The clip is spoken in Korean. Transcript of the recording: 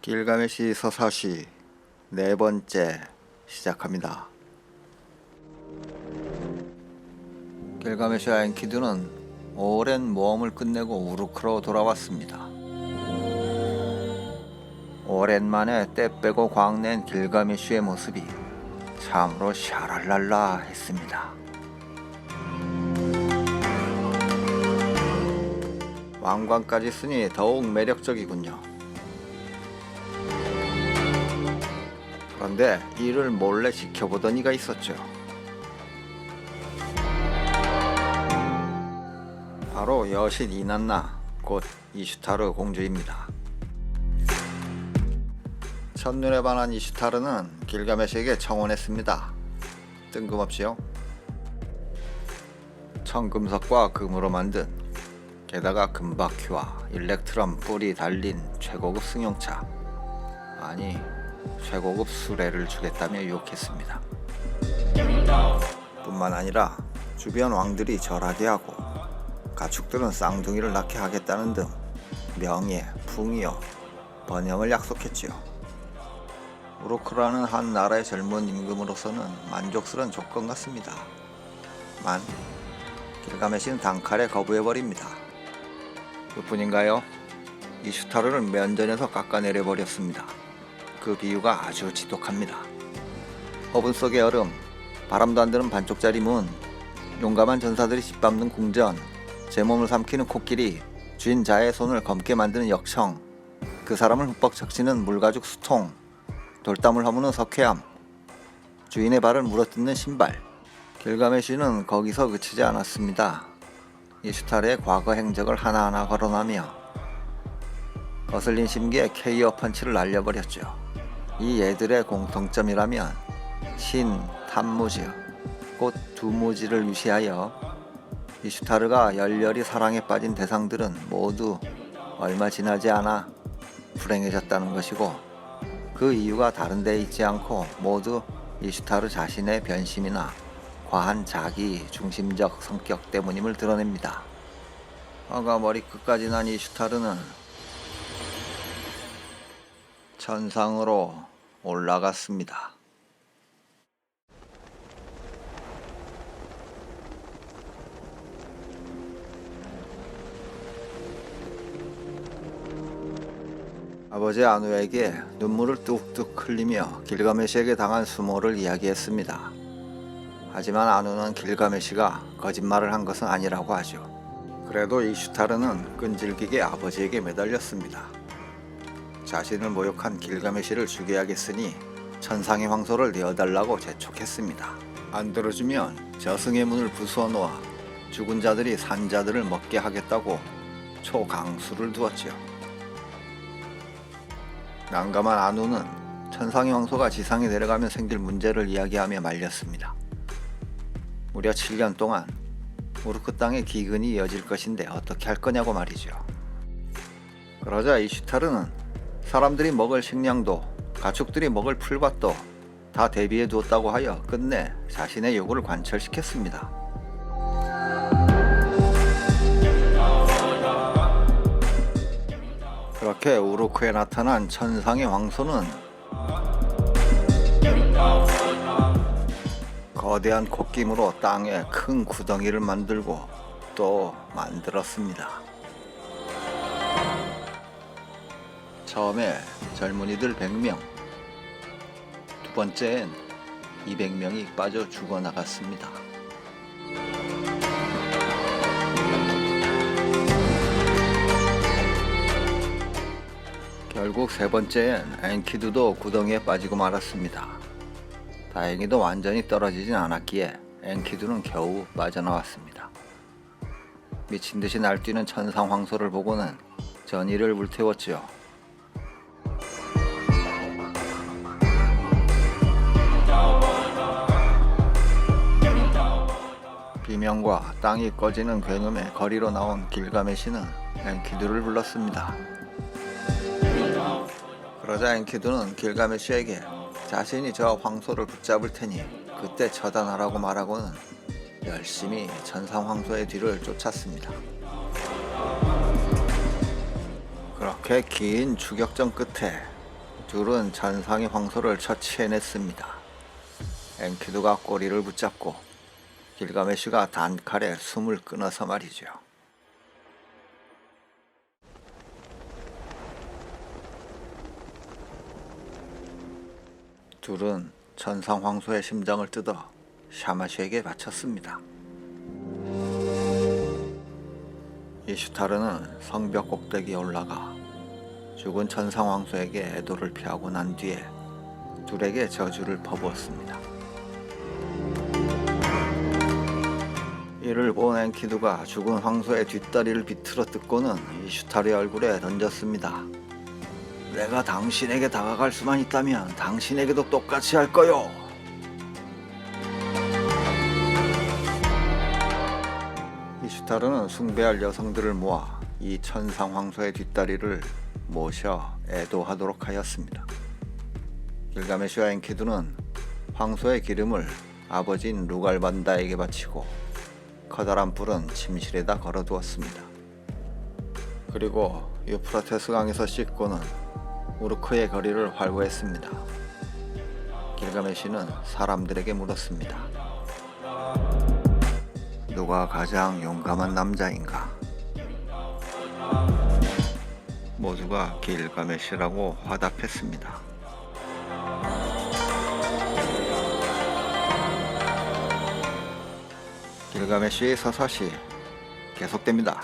길가메시 서사시 네 번째 시작합니다. 길가메시와 엔키두는 오랜 모험을 끝내고 우루크로 돌아왔습니다. 오랜만에 때 빼고 광낸 길가메시의 모습이 참으로 샤랄랄라 했습니다. 왕관까지 쓰니 더욱 매력적이군요. 그런데 이를 몰래 지켜보던 이가 있었죠. 바로 여신 이난나, 곧 이슈타르 공주입니다. 첫눈에 반한 이슈타르는 길가메시에게 청혼했습니다. 뜬금없이요. 청금석과 금으로 만든, 게다가 금바퀴와 일렉트럼 뿔이 달린 최고급 승용차, 아니 최고급 수레를 주겠다며 유혹했습니다. 뿐만 아니라 주변 왕들이 절하게 하고 가축들은 쌍둥이를 낳게 하겠다는 등 명예, 풍요, 번영을 약속했지요. 우루크라는 한 나라의 젊은 임금으로서는 만족스러운 조건 같습니다. 만 길가메시는 단칼에 거부해버립니다. 그뿐인가요? 이슈타르를 면전에서 깎아내려버렸습니다. 그 비유가 아주 지독합니다. 허분 속의 얼음, 바람도 안 드는 반쪽짜리 문, 용감한 전사들이 짓밟는 궁전, 제 몸을 삼키는 코끼리, 주인 자의 손을 검게 만드는 역청, 그 사람을 흠뻑 적시는 물가죽 수통, 돌담을 허무는 석회암, 주인의 발을 물어뜯는 신발. 길가메시는 거기서 그치지 않았습니다. 이슈타르의 과거 행적을 하나하나 거론하며 거슬린 심기에 KO 펀치를 날려버렸죠. 이 애들의 공통점이라면 신, 탐무지, 곧 두무지를 유시하여 이슈타르가 열렬히 사랑에 빠진 대상들은 모두 얼마 지나지 않아 불행해졌다는 것이고, 그 이유가 다른 데 있지 않고 모두 이슈타르 자신의 변심이나 과한 자기 중심적 성격 때문임을 드러냅니다. 화가 머리끝까지 난 이슈타르는 천상으로 올라갔습니다. 아버지 아누에게 눈물을 뚝뚝 흘리며 길가메시에게 당한 수모를 이야기했습니다. 하지만 아누는 길가메시가 거짓말을 한 것은 아니라고 하죠. 그래도 이슈타르는 끈질기게 아버지에게 매달렸습니다. 자신을 모욕한 길가메시를 죽여야겠으니 천상의 황소를 내어달라고 재촉했습니다. 안 들어주면 저승의 문을 부수어 놓아 죽은 자들이 산 자들을 먹게 하겠다고 초강수를 두었지요. 난감한 아누는 천상의 황소가 지상에 내려가면 생길 문제를 이야기하며 말렸습니다. 무려 7년 동안 우르크 땅에 기근이 이어질 것인데 어떻게 할 거냐고 말이죠. 그러자 이슈타르는 사람들이 먹을 식량도 가축들이 먹을 풀밭도 다 대비해 두었다고 하여 끝내 자신의 요구를 관철시켰습니다. 그렇게 우루크에 나타난 천상의 황소는 거대한 콧김으로 땅에 큰 구덩이를 만들고 또 만들었습니다. 처음에 젊은이들 100명, 두 번째엔 200명이 빠져 죽어나갔습니다. 결국 세 번째엔 엔키두도 구덩이에 빠지고 말았습니다. 다행히도 완전히 떨어지진 않았기에 엔키두는 겨우 빠져나왔습니다. 미친듯이 날뛰는 천상 황소를 보고는 전의를 불태웠죠. 비명과 땅이 꺼지는 굉음에 거리로 나온 길가메시는 엔키두를 불렀습니다. 그러자 엔키두는 길가메시에게 자신이 저 황소를 붙잡을 테니 그때 처단하라고 말하고는 열심히 천상 황소의 뒤를 쫓았습니다. 그렇게 긴 추격전 끝에 둘은 천상의 황소를 처치해냈습니다. 엔키두가 꼬리를 붙잡고 길가메시가 단칼에 숨을 끊어서 말이죠. 둘은 천상 황소의 심장을 뜯어 샤마시에게 바쳤습니다. 이슈타르는 성벽 꼭대기에 올라가 죽은 천상 황소에게 애도를 피하고 난 뒤에 둘에게 저주를 퍼부었습니다. 이를 본 엔키두가 죽은 황소의 뒷다리를 비틀어 뜯고는 이슈타르의 얼굴에 던졌습니다. 내가 당신에게 다가갈 수만 있다면 당신에게도 똑같이 할 거요. 이슈타르는 숭배할 여성들을 모아 이 천상 황소의 뒷다리를 모셔 애도하도록 하였습니다. 길가메시와 엔키두는 황소의 기름을 아버지인 루갈반다에게 바치고 커다란 뿔은 침실에다 걸어두었습니다. 그리고 유프라테스 강에서 씻고는 우르크의 거리를 활보했습니다. 길가메시는 사람들에게 물었습니다. 누가 가장 용감한 남자인가? 모두가 길가메시라고 화답했습니다. 길가메시의 서사시 계속됩니다.